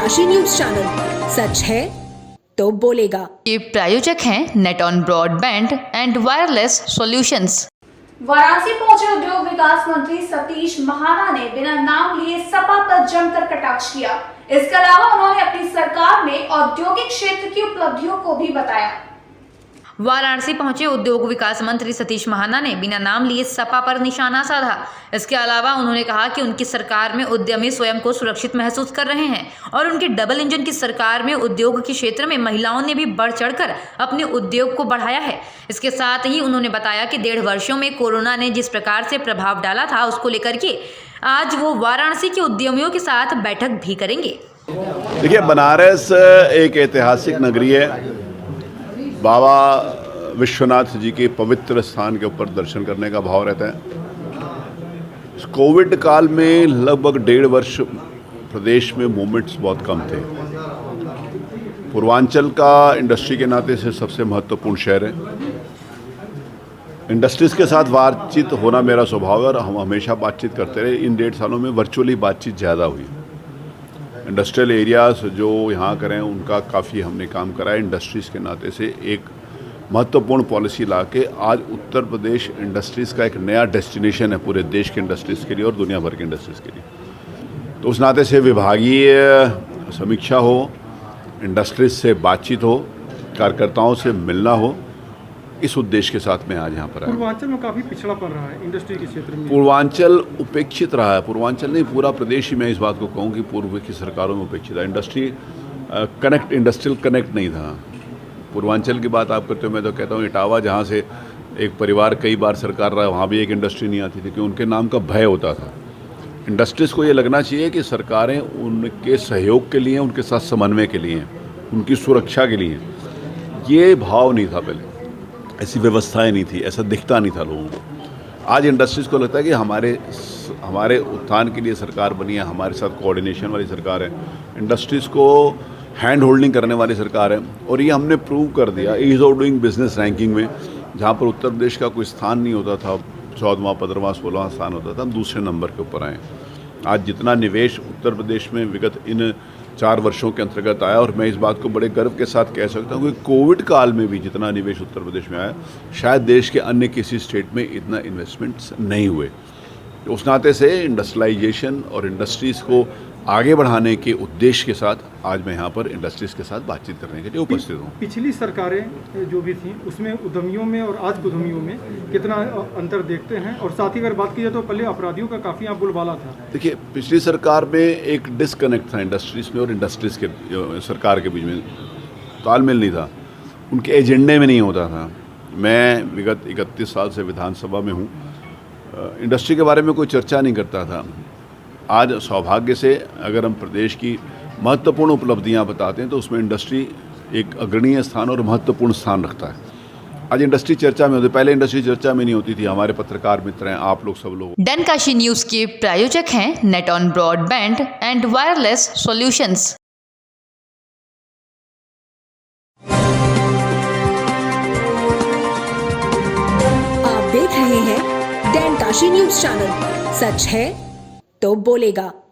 Kashi news channel, सच है तो बोलेगा। ये प्रायोजक हैं net on broadband and wireless solutions. Varanasi पहुंचे उद्योग विकास मंत्री सतीश महाना ने बिना नाम लिए सपा पर जमकर कटाक्ष किया। इसके अलावा उन्होंने अपनी सरकार में औद्योगिक क्षेत्र की उपलब्धियों को भी बताया। वाराणसी पहुंचे उद्योग विकास मंत्री सतीश महाना ने बिना नाम लिए सपा पर निशाना साधा। इसके अलावा उन्होंने कहा कि उनकी सरकार में उद्यमी स्वयं को सुरक्षित महसूस कर रहे हैं और उनकी डबल इंजन की सरकार में उद्योग के क्षेत्र में महिलाओं ने भी बढ़ चढ़कर अपने उद्योग को बढ़ाया है। इसके साथ ही उन्होंने बताया कि 1.5 वर्षों में कोरोना ने जिस प्रकार से प्रभाव डाला था उसको लेकर के आज वो वाराणसी के उद्यमियों के साथ बैठक भी करेंगे। देखिए, बनारस एक ऐतिहासिक नगरी है। बाबा विश्वनाथ जी के पवित्र स्थान के ऊपर दर्शन करने का भाव रहता है। कोविड काल में लगभग 1.5 वर्ष प्रदेश में मूवमेंट्स बहुत कम थे। पूर्वांचल का इंडस्ट्री के नाते से सबसे महत्वपूर्ण शहर है। इंडस्ट्रीज़ के साथ बातचीत होना मेरा स्वभाव है और हम हमेशा बातचीत करते रहे। इन 1.5 सालों में वर्चुअली बातचीत ज़्यादा हुई। इंडस्ट्रियल एरियाज जो यहाँ करें उनका काफ़ी हमने काम करा है। इंडस्ट्रीज़ के नाते से एक महत्वपूर्ण पॉलिसी ला के आज उत्तर प्रदेश इंडस्ट्रीज़ का एक नया डेस्टिनेशन है पूरे देश के इंडस्ट्रीज़ के लिए और दुनिया भर के इंडस्ट्रीज़ के लिए। तो उस नाते से विभागीय समीक्षा हो, इंडस्ट्रीज़ से बातचीत हो, कार्यकर्ताओं से मिलना हो, इस उद्देश्य के साथ मैं आज यहाँ पर आया। पूर्वांचल में काफ़ी पिछड़ा पड़ रहा है इंडस्ट्री के क्षेत्र में। पूर्वांचल उपेक्षित रहा है। पूर्वांचल नहीं, पूरा प्रदेश ही मैं इस बात को कहूँ कि पूर्व की सरकारों में उपेक्षित है। इंडस्ट्रियल कनेक्ट नहीं था। पूर्वांचल की बात आप करते हो, मैं तो कहता हूँ इटावा जहाँ से एक परिवार कई बार सरकार रहा है, वहाँ भी एक इंडस्ट्री नहीं आती थी क्योंकि उनके नाम का भय होता था। इंडस्ट्रीज़ को ये लगना चाहिए कि सरकारें उनके सहयोग के लिए, उनके साथ समन्वय के लिए, उनकी सुरक्षा के लिए। ये भाव नहीं था पहले, ऐसी व्यवस्थाएं नहीं थी, ऐसा दिखता नहीं था लोगों को। आज इंडस्ट्रीज़ को लगता है कि हमारे उत्थान के लिए सरकार बनी है, हमारे साथ कोऑर्डिनेशन वाली सरकार है, इंडस्ट्रीज़ को हैंड होल्डिंग करने वाली सरकार है। और ये हमने प्रूव कर दिया ease of doing business ranking में, जहाँ पर उत्तर प्रदेश का कोई स्थान नहीं होता था, 14वां 15वां 16वां स्थान होता था, हम दूसरे नंबर के ऊपर आए। आज जितना निवेश उत्तर प्रदेश में विगत इन 4 वर्षों के अंतर्गत आया, और मैं इस बात को बड़े गर्व के साथ कह सकता हूँ कि कोविड काल में भी जितना निवेश उत्तर प्रदेश में आया, शायद देश के अन्य किसी स्टेट में इतना इन्वेस्टमेंट्स नहीं हुए। तो उस नाते से इंडस्ट्रियलाइजेशन और इंडस्ट्रीज़ को आगे बढ़ाने के उद्देश्य के साथ आज मैं यहाँ पर इंडस्ट्रीज़ के साथ बातचीत करने के लिए उपस्थित हूँ। पिछली सरकारें जो भी थी उसमें उद्यमियों में और आज के उद्यमियों में कितना अंतर देखते हैं? और साथ ही अगर बात की जाए तो पहले अपराधियों का काफ़ी यहाँ बोलबाला था। देखिए, पिछली सरकार में एक डिसकनेक्ट था इंडस्ट्रीज़ में और इंडस्ट्रीज़ के सरकार के बीच में तालमेल नहीं था, उनके एजेंडे में नहीं होता था। मैं विगत 31 साल से विधानसभा में हूँ, इंडस्ट्री के बारे में कोई चर्चा नहीं करता था। आज सौभाग्य से अगर हम प्रदेश की महत्वपूर्ण उपलब्धियां बताते हैं तो उसमें इंडस्ट्री एक अग्रणीय स्थान और महत्वपूर्ण स्थान रखता है। आज इंडस्ट्री चर्चा में होती है, पहले इंडस्ट्री चर्चा में नहीं होती थी। हमारे पत्रकार मित्र हैं, आप लोग सब लोग। डन काशी न्यूज के प्रायोजक हैं net on broadband and wireless solutions. आप देख रहे हैं डन काशी न्यूज चैनल, सच है तो बोलेगा।